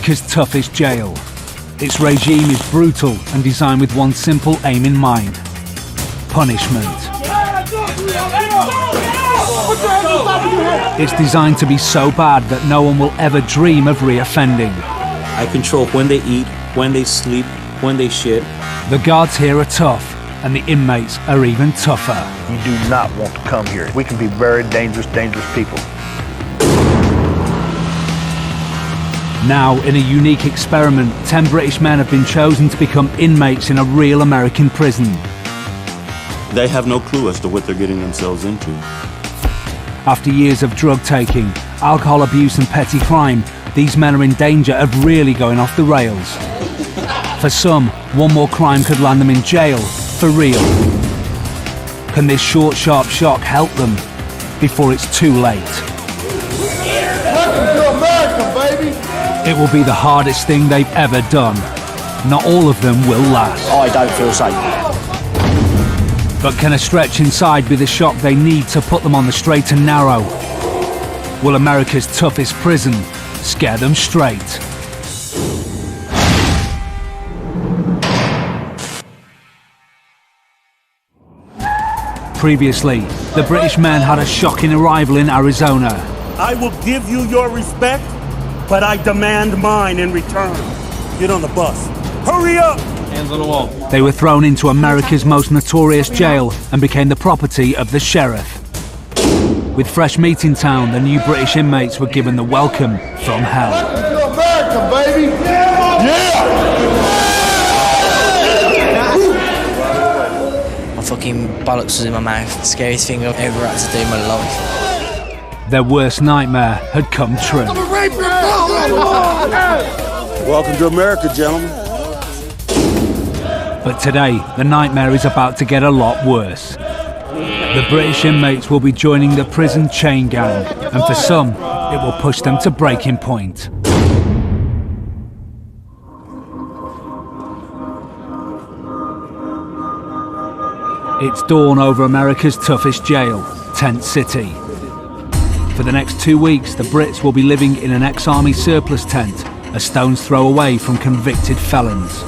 America's toughest jail. Its regime is brutal and designed with one simple aim in mind: punishment. It's designed to be so bad that no one will ever dream of re-offending. I control when they eat, when they sleep, when they shit. The guards here are tough, and the inmates are even tougher. You do not want to come here. We can be very dangerous people. Now, in a unique experiment, 10 British men have been chosen to become inmates in a real American prison. They have no clue as to what they're getting themselves into. After years of drug taking, alcohol abuse and petty crime, these men are in danger of really going off the rails. For some, one more crime could land them in jail, for real. Can this short, sharp shock help them before it's too late? Welcome to America, baby! It will be the hardest thing they've ever done. Not all of them will last. I don't feel safe. But can a stretch inside be the shock they need to put them on the straight and narrow? Will America's toughest prison scare them straight? Previously, the British men had a shocking arrival in Arizona. I will give you your respect, but I demand mine in return. Get on the bus. Hurry up! Hands on the wall. They were thrown into America's most notorious jail and became the property of the sheriff. With fresh meat in town, the new British inmates were given the welcome from hell. Welcome to America, baby! Yeah! My fucking bollocks was in my mouth. Scariest thing I've ever had to do in my life. Their worst nightmare had come true. Welcome to America, gentlemen. But today, the nightmare is about to get a lot worse. The British inmates will be joining the prison chain gang, and for some, it will push them to breaking point. It's dawn over America's toughest jail, Tent City. For the next 2 weeks, the Brits will be living in an ex-army surplus tent, a stone's throw away from convicted felons.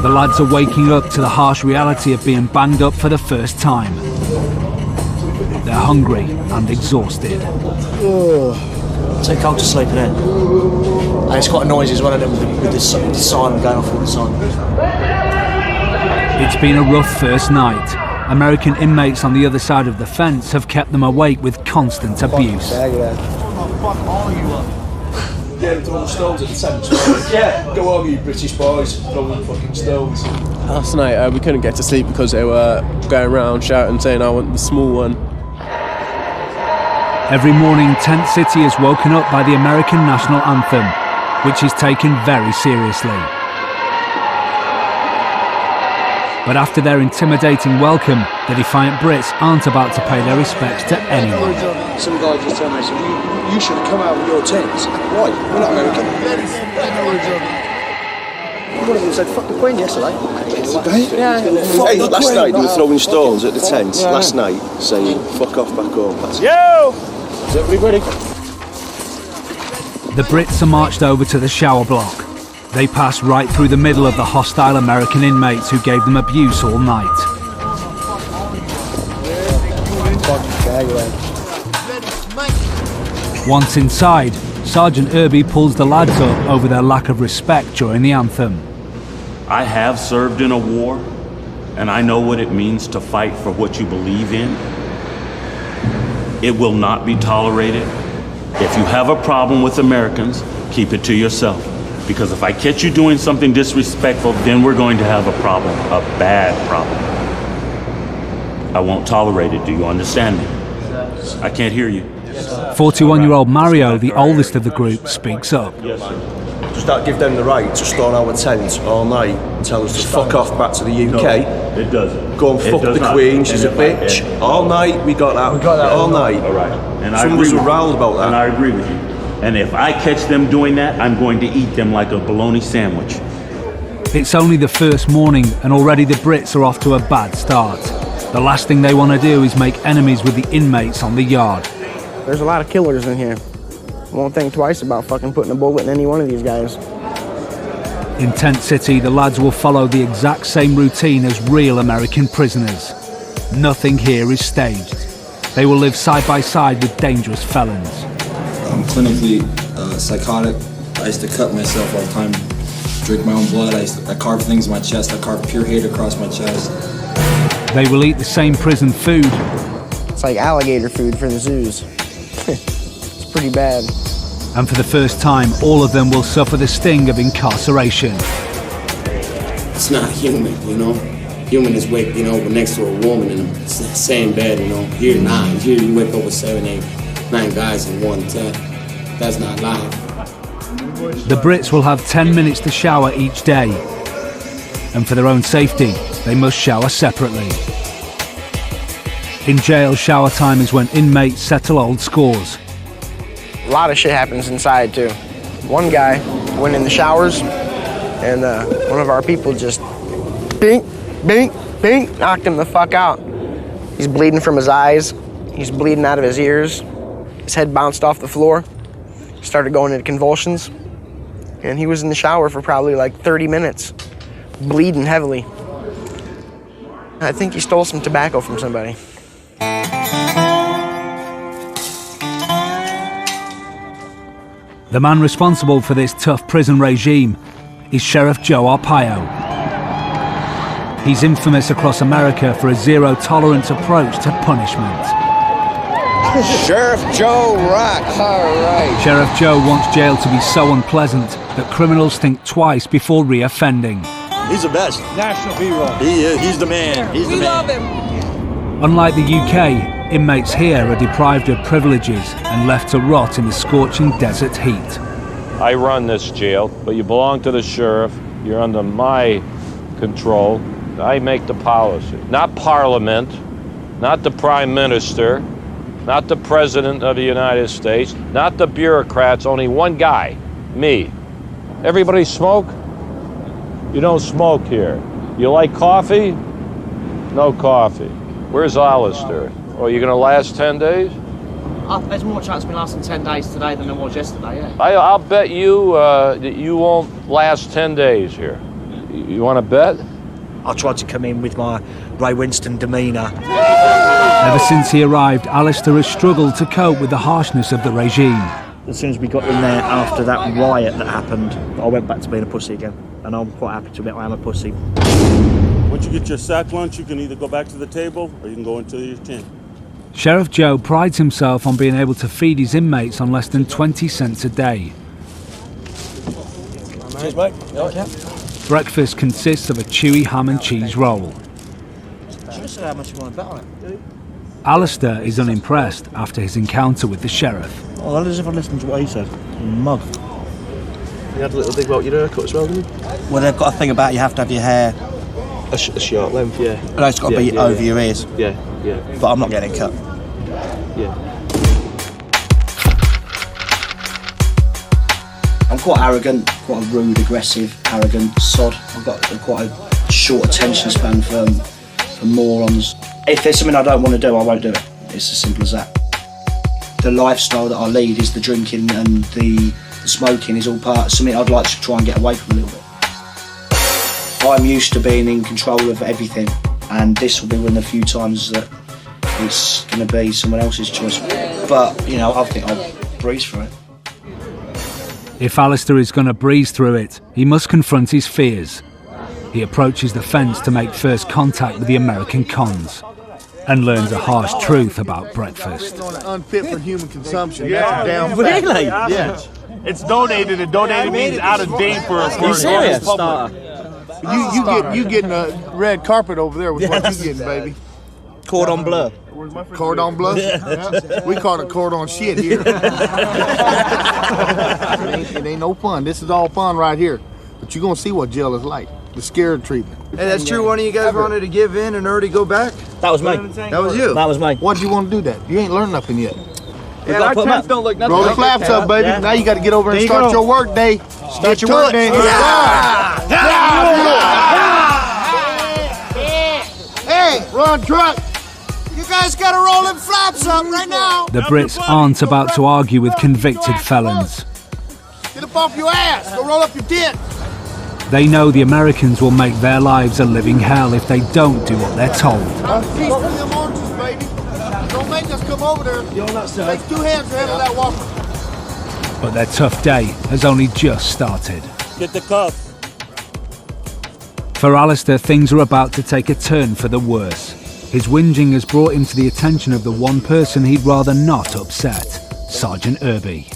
The lads are waking up to the harsh reality of being banged up for the first time. They're hungry and exhausted. Too cold to sleep in it. And it's quite noisy as well, isn't it, with the siren going off all the time. It's been a rough first night. American inmates on the other side of the fence have kept them awake with constant abuse. Yeah, throwing stones at the tent. Yeah. Go on, you British boys, throwing fucking stones. Last night we couldn't get to sleep because they were going around shouting, saying I want the small one. Every morning, Tent City is woken up by the American national anthem, which is taken very seriously. But after their intimidating welcome, the defiant Brits aren't about to pay their respects to anyone. Some guy just told me, you should have come out with your tents. Why? We're not American. One of them said, fuck the Queen yesterday. Yeah. Hey, last night they were throwing stones at the tent, last night, saying, fuck off back home. Yo! Is everybody ready? The Brits are marched over to the shower block. They pass right through the middle of the hostile American inmates who gave them abuse all night. Once inside, Sergeant Irby pulls the lads up over their lack of respect during the anthem. I have served in a war, and I know what it means to fight for what you believe in. It will not be tolerated. If you have a problem with Americans, keep it to yourself. Because if I catch you doing something disrespectful, then we're going to have a problem, a bad problem. I won't tolerate it, do you understand me? I can't hear you. 41-year-old Mario, the oldest of the group, speaks up. Yes, sir. Does that give them the right to storm our tent all night and tell us to fuck off back to the UK? No, it doesn't. Go and fuck the Queen, she's a bitch. All night, we got that all night. All right. And some of us were riled about that. And I agree with you. And if I catch them doing that, I'm going to eat them like a bologna sandwich. It's only the first morning, and already the Brits are off to a bad start. The last thing they want to do is make enemies with the inmates on the yard. There's a lot of killers in here. won't think twice about fucking putting a bullet in any one of these guys. In Tent City, the lads will follow the exact same routine as real American prisoners. Nothing here is staged. They will live side by side with dangerous felons. I'm clinically psychotic. I used to cut myself all the time, drink my own blood. I carve things in my chest. I carve pure hate across my chest. They will eat the same prison food. It's like alligator food for the zoos. It's pretty bad. And for the first time, all of them will suffer the sting of incarceration. It's not human, you know? Human is wake, you know, next to a woman in the same bed, you know? Here 9, here you wake up with 7, 8, 9 guys in one tent. That's not life. The Brits will have 10 minutes to shower each day. And for their own safety, they must shower separately. In jail, shower time is when inmates settle old scores. A lot of shit happens inside too. One guy went in the showers and one of our people just bink, bink, bink, knocked him the fuck out. He's bleeding from his eyes. He's bleeding out of his ears. His head bounced off the floor. Started going into convulsions. And he was in the shower for probably like 30 minutes, bleeding heavily. I think he stole some tobacco from somebody. The man responsible for this tough prison regime is Sheriff Joe Arpaio. He's infamous across America for a zero-tolerance approach to punishment. Sheriff Joe rocks. All right. Sheriff Joe wants jail to be so unpleasant that criminals think twice before re-offending. He's the best. National hero. He is. He's the man. He's the man. We love him. Unlike the UK, inmates here are deprived of privileges and left to rot in the scorching desert heat. I run this jail, but you belong to the sheriff. You're under my control. I make the policy. Not Parliament, not the Prime Minister, not the President of the United States, not the bureaucrats, only one guy, me. Everybody smoke? You don't smoke here. You like coffee? No coffee. Where's Alistair? Oh, you're gonna last 10 days? There's more chance of me lasting 10 days today than there was yesterday, yeah. I'll bet you that you won't last 10 days here. You wanna bet? I tried to come in with my Ray Winston demeanour. Ever since he arrived, Alistair has struggled to cope with the harshness of the regime. As soon as we got in there after that riot that happened, I went back to being a pussy again. And I'm quite happy to admit I am a pussy. Once you get your sack lunch, you can either go back to the table or you can go into your tent. Sheriff Joe prides himself on being able to feed his inmates on less than 20 cents a day. Cheers, mate. Breakfast consists of a chewy ham and cheese roll. Should have said how much you want to bet on it. Alistair is unimpressed after his encounter with the sheriff. Oh, well, as if I listened to what he said. Mug. You had a little dig about your haircut as well, didn't you? Well, they've got a thing about you have to have your hair. A short length, yeah. No, it's got to be over your ears. Yeah, yeah. But I'm not getting it cut. Yeah. I'm quite arrogant, quite a rude, aggressive, arrogant sod. I've got quite a short attention span for morons. If there's something I don't want to do, I won't do it. It's as simple as that. The lifestyle that I lead is the drinking and the smoking is all part of something I'd like to try and get away from a little bit. I'm used to being in control of everything, and this will be one of the few times that it's going to be someone else's choice. But, you know, I think I'll breeze through it. If Alistair is going to breeze through it, he must confront his fears. He approaches the fence to make first contact with the American cons and learns a harsh truth about breakfast. Unfit for human consumption. Yeah. That's a damn fact. Really? Yeah. It's donated, and donated means out of date for serious? public. You getting a red carpet over there with what you getting, baby. Cordon bleu. Cordon bleu? Yeah. We call it cordon shit here. It ain't no fun. This is all fun right here. But you're going to see what jail is like. The scared treatment. Hey, that's true. One of you guys wanted to give in and already go back? That was me. That was you? That was me. Why'd you want to do that? You ain't learned nothing yet. Yeah, our tents don't look nothing Roll the like flaps up, baby. Yeah. Now you got to get over and start your work day. Start your work day. Hey, run truck. You got guys gotta roll them flaps up right now. The Brits aren't about to argue with convicted felons. Get up off your ass. Go roll up your dick. They know the Americans will make their lives a living hell if they don't do what they're told. Peace for them oranges, baby. Don't make us come over there. Take 2 hands to handle that walker. But their tough day has only just started. Get the cuff. For Alistair, things are about to take a turn for the worse. His whinging has brought him to the attention of the one person he'd rather not upset, Sergeant Irby.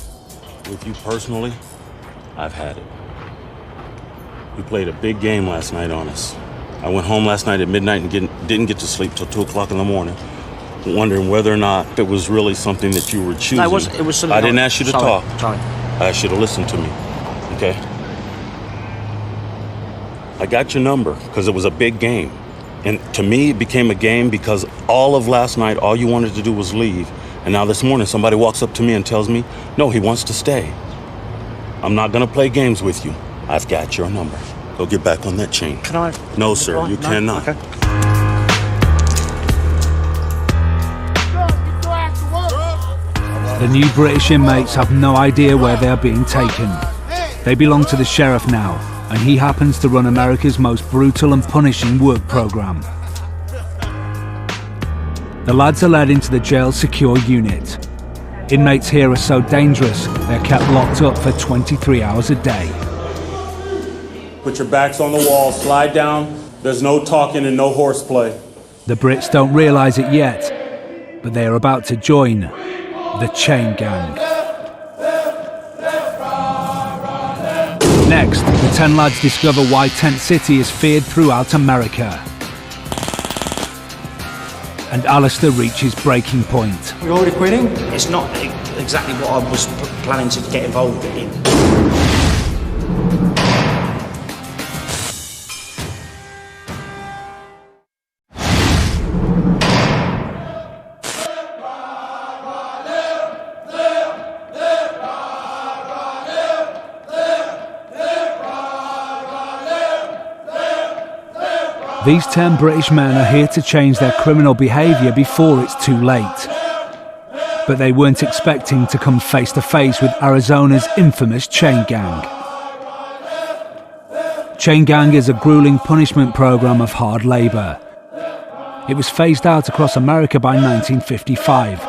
With you personally, I've had it. You played a big game last night on us. I went home last night at midnight and didn't get to sleep till 2 o'clock in the morning, wondering whether or not it was really something that you were choosing. No, it was something. I didn't ask you to talk. Sorry. I asked you to listen to me, okay? I got your number because it was a big game. And to me, it became a game because all of last night, all you wanted to do was leave. And now this morning, somebody walks up to me and tells me, no, he wants to stay. I'm not gonna play games with you. I've got your number. Go get back on that chain. Can I? No, sir, you cannot. Okay. The new British inmates have no idea where they are being taken. They belong to the sheriff now, and he happens to run America's most brutal and punishing work program. The lads are led into the jail's secure unit. Inmates here are so dangerous, they're kept locked up for 23 hours a day. Put your backs on the wall, slide down. There's no talking and no horseplay. The Brits don't realise it yet, but they are about to join the chain gang. Next, the 10 lads discover why Tent City is feared throughout America. And Alistair reaches breaking point. We're already quitting? It's not exactly what I was planning to get involved in. These 10 British men are here to change their criminal behaviour before it's too late. But they weren't expecting to come face to face with Arizona's infamous chain gang. Chain gang is a grueling punishment programme of hard labour. It was phased out across America by 1955.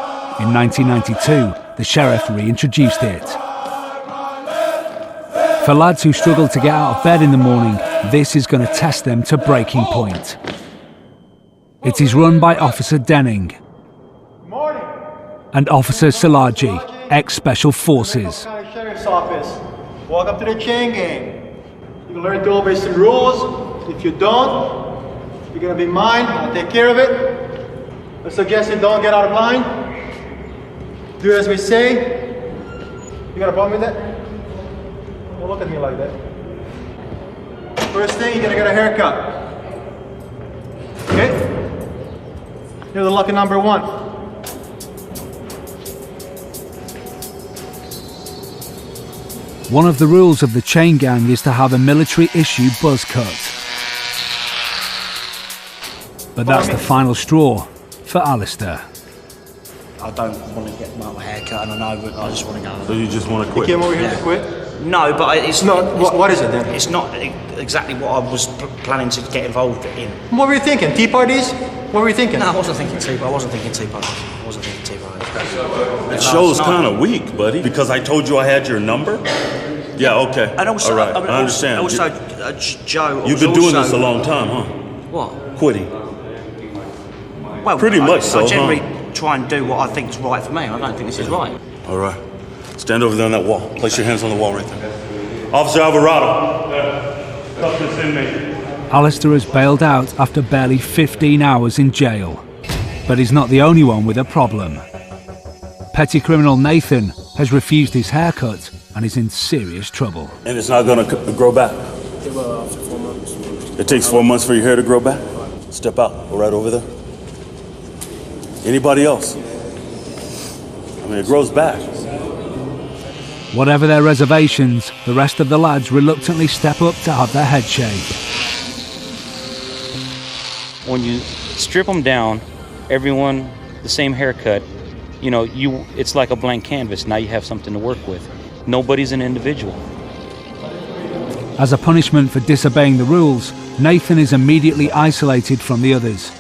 In 1992, the sheriff reintroduced it. For lads who struggle to get out of bed in the morning, this is going to test them to breaking point. It is run by Officer Denning and Officer Szilagyi, ex-Special Forces. Sheriff's Office. Welcome to the chain gang. You can learn to obey some rules. If you don't, you're going to be mine. I'll take care of it. I suggest you don't get out of line. Do as we say. You got a problem with that? Don't look at me like that. First thing, you're gonna get a haircut. Okay? You're the lucky number 1. One of the rules of the chain gang is to have a military-issue buzz cut. But that's the final straw for Alistair. I don't want to get my hair cut, and I know, but I just want to go. So you just want to quit? You came over here to quit? No, but it's not. What is it then? It's not exactly what I was planning to get involved in. What were you thinking? Tea parties? What were you thinking? No, I wasn't thinking tea parties. It shows kind of weak, buddy, because I told you I had your number. Yeah, okay. And also, all right, I understand. Also, Joe. You've been doing this a long time, huh? What? Quitting. Well, pretty much so, I generally try and do what I think is right for me. I don't think this is right. All right. Stand over there on that wall. Place your hands on the wall right there. Officer Alvarado. Cuff this inmate. Alistair has bailed out after barely 15 hours in jail. But he's not the only one with a problem. Petty criminal Nathan has refused his haircut and is in serious trouble. And it's not going to grow back? After 4 months. It takes 4 months for your hair to grow back? Step out. Go right over there. Anybody else? I mean, it grows back. Whatever their reservations, the rest of the lads reluctantly step up to have their head shaved. When you strip them down, everyone the same haircut, you know, it's like a blank canvas. Now you have something to work with. Nobody's an individual. As a punishment for disobeying the rules, Nathan is immediately isolated from the others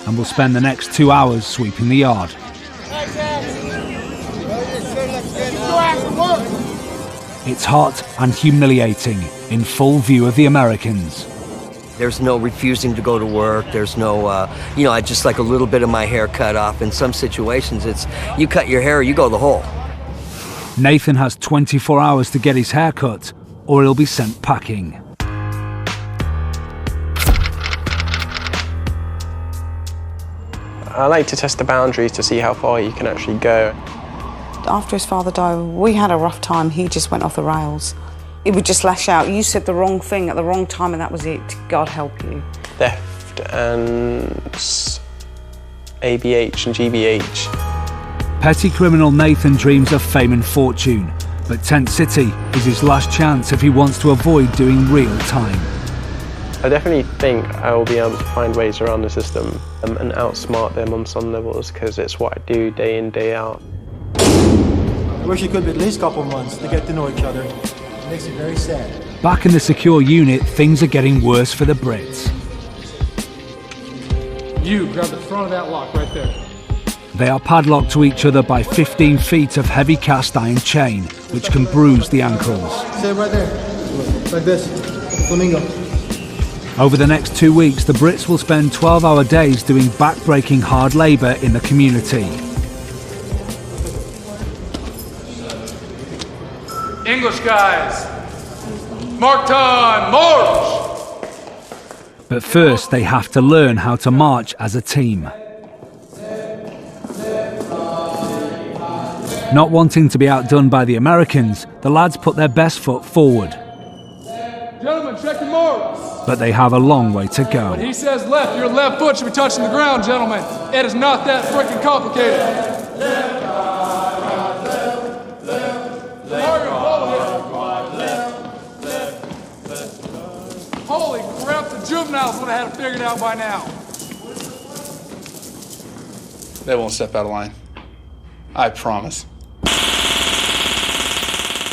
and will spend the next 2 hours sweeping the yard. It's hot and humiliating in full view of the Americans. There's no refusing to go to work. There's no, I just like a little bit of my hair cut off. In some situations, it's you cut your hair or you go the hole. Nathan has 24 hours to get his hair cut or he'll be sent packing. I like to test the boundaries to see how far you can actually go. After his father died, we had a rough time. He just went off the rails. He would just lash out. You said the wrong thing at the wrong time and that was it. God help you. Theft and ABH and GBH. Petty criminal Nathan dreams of fame and fortune, but Tent City is his last chance if he wants to avoid doing real time. I definitely think I will be able to find ways around the system and outsmart them on some levels, because it's what I do day in, day out. I wish it could be at least a couple months to get to know each other. It makes it very sad. Back in the secure unit, things are getting worse for the Brits. You grab the front of that lock right there. They are padlocked to each other by 15 feet of heavy cast iron chain, which can bruise the ankles. Stay right there, like this, flamingo. Over the next 2 weeks, the Brits will spend 12-hour days doing back-breaking hard labour in the community. English guys, mark time, march! But first, they have to learn how to march as a team. Not wanting to be outdone by the Americans, the lads put their best foot forward. Gentlemen, check your marks. But they have a long way to go. When he says left, your left foot should be touching the ground, gentlemen. It is not that freaking complicated. Left, holy crap, the juveniles would have had it figured out by now. They won't step out of line. I promise.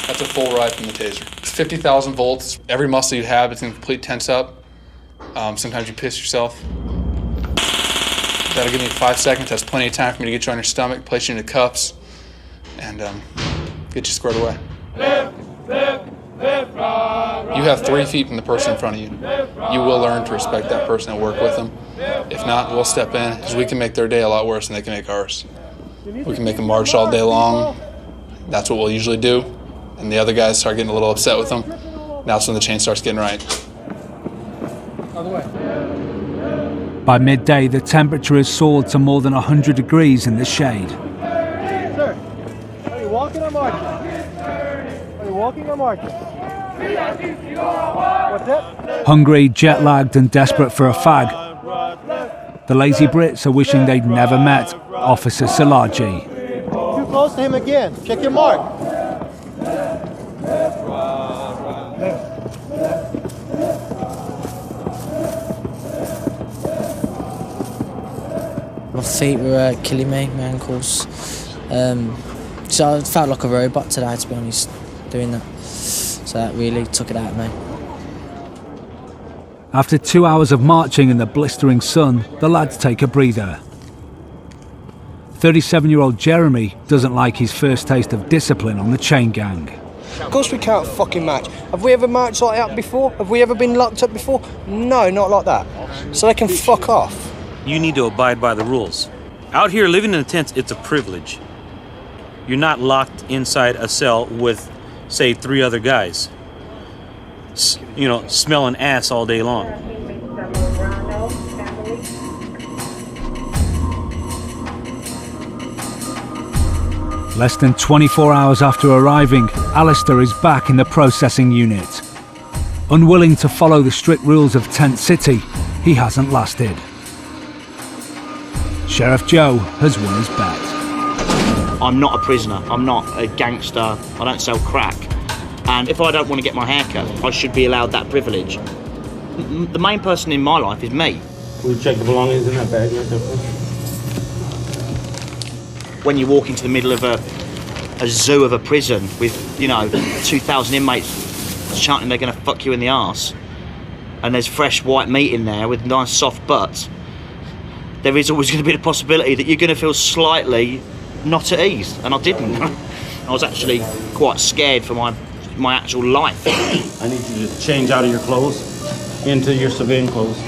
That's a full ride from the taser. It's 50,000 volts. Every muscle you have is in complete tense up. Sometimes you piss yourself. That'll give me 5 seconds. That's plenty of time for me to get you on your stomach, place you into cuffs, and get you squared away. You have 3 feet from the person in front of you. You will learn to respect that person and work with them. If not, we'll step in, because we can make their day a lot worse than they can make ours. We can make them march all day long. That's what we'll usually do. And the other guys start getting a little upset with them. That's when the chain starts getting right. By midday, the temperature has soared to more than 100 degrees in the shade. Sir, are you walking or marching? Are you walking or marching? What's that? Hungry, jet-lagged and desperate for a fag, the lazy Brits are wishing they'd never met Officer Szilagyi. Too close to him again. Check your mark. My feet were killing me, my ankles. So I felt like a robot today, to be honest, doing that. So that really took it out of me. After 2 hours of marching in the blistering sun, the lads take a breather. 37-year-old Jeremy doesn't like his first taste of discipline on the chain gang. Of course we can't fucking march. Have we ever marched like that before? Have we ever been locked up before? No, not like that. So they can fuck off. You need to abide by the rules. Out here, living in a tent, it's a privilege. You're not locked inside a cell with, say, 3 other guys. Smelling ass all day long. Less than 24 hours after arriving, Alistair is back in the processing unit. Unwilling to follow the strict rules of Tent City, he hasn't lasted. Sheriff Joe has won his bet. I'm not a prisoner, I'm not a gangster, I don't sell crack. And if I don't want to get my hair cut, I should be allowed that privilege. The main person in my life is me. Will you check the belongings in that bag right there? when you walk into the middle of a zoo of a prison with, 2,000 inmates chanting they're going to fuck you in the arse, and there's fresh white meat in there with nice soft butts, there is always going to be the possibility that you're going to feel slightly not at ease, and I didn't. I was actually quite scared for my actual life. I need you to change out of your clothes into your civilian clothes.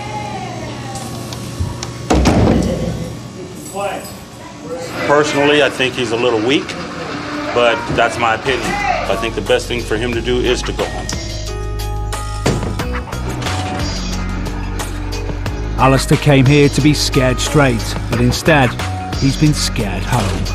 Personally, I think he's a little weak, but that's my opinion. I think the best thing for him to do is to go home. Alistair came here to be scared straight, but instead, he's been scared home.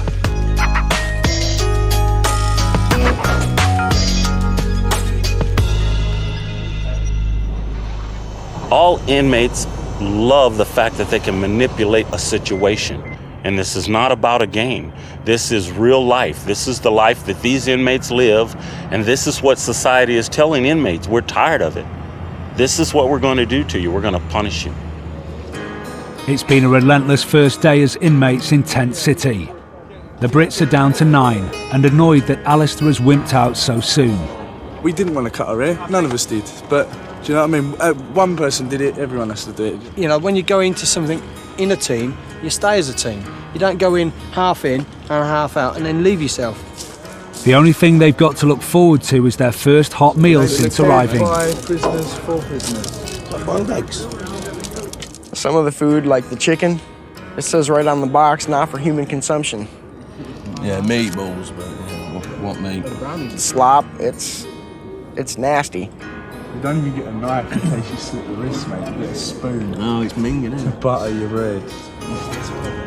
All inmates love the fact that they can manipulate a situation. And this is not about a game. This is real life. This is the life that these inmates live, and this is what society is telling inmates. We're tired of it. This is what we're going to do to you. We're going to punish you. It's been a relentless first day as inmates in Tent City. The Brits are down to 9 and annoyed that Alistair has wimped out so soon. We didn't want to cut her hair. None of us did. But, do you know what I mean? One person did it, everyone has to do it. You know, when you go into something in a team, you stay as a team. You don't go in and half out and then leave yourself. The only thing they've got to look forward to is their first hot meal since arriving. 5 prisoners, 4 prisoners. Boiled eggs. Some of the food, like the chicken, it says right on the box, not for human consumption. Yeah, meatballs, but yeah, what meat? Slop, it's nasty. You don't even get a knife in case you slit the wrist, mate. You get a spoon. Oh, it's minging, isn't it? Butter your bread.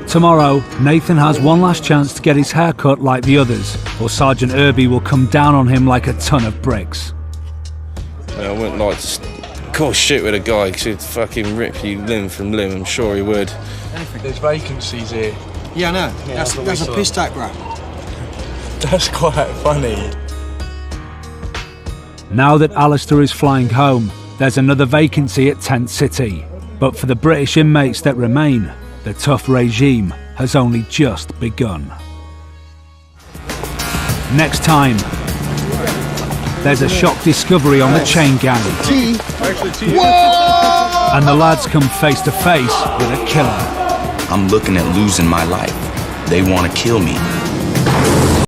Tomorrow, Nathan has one last chance to get his hair cut like the others, or Sergeant Irby will come down on him like a ton of bricks. I wouldn't like to call shit with a guy because he'd fucking rip you limb from limb, I'm sure he would. There's vacancies here. Yeah, I know. Yeah, that's a piss take grab. That's quite funny. Now that Alistair is flying home, there's another vacancy at Tent City. But for the British inmates that remain, the tough regime has only just begun. Next time, there's a shock discovery on the chain gang. And the lads come face to face with a killer. I'm looking at losing my life. They want to kill me.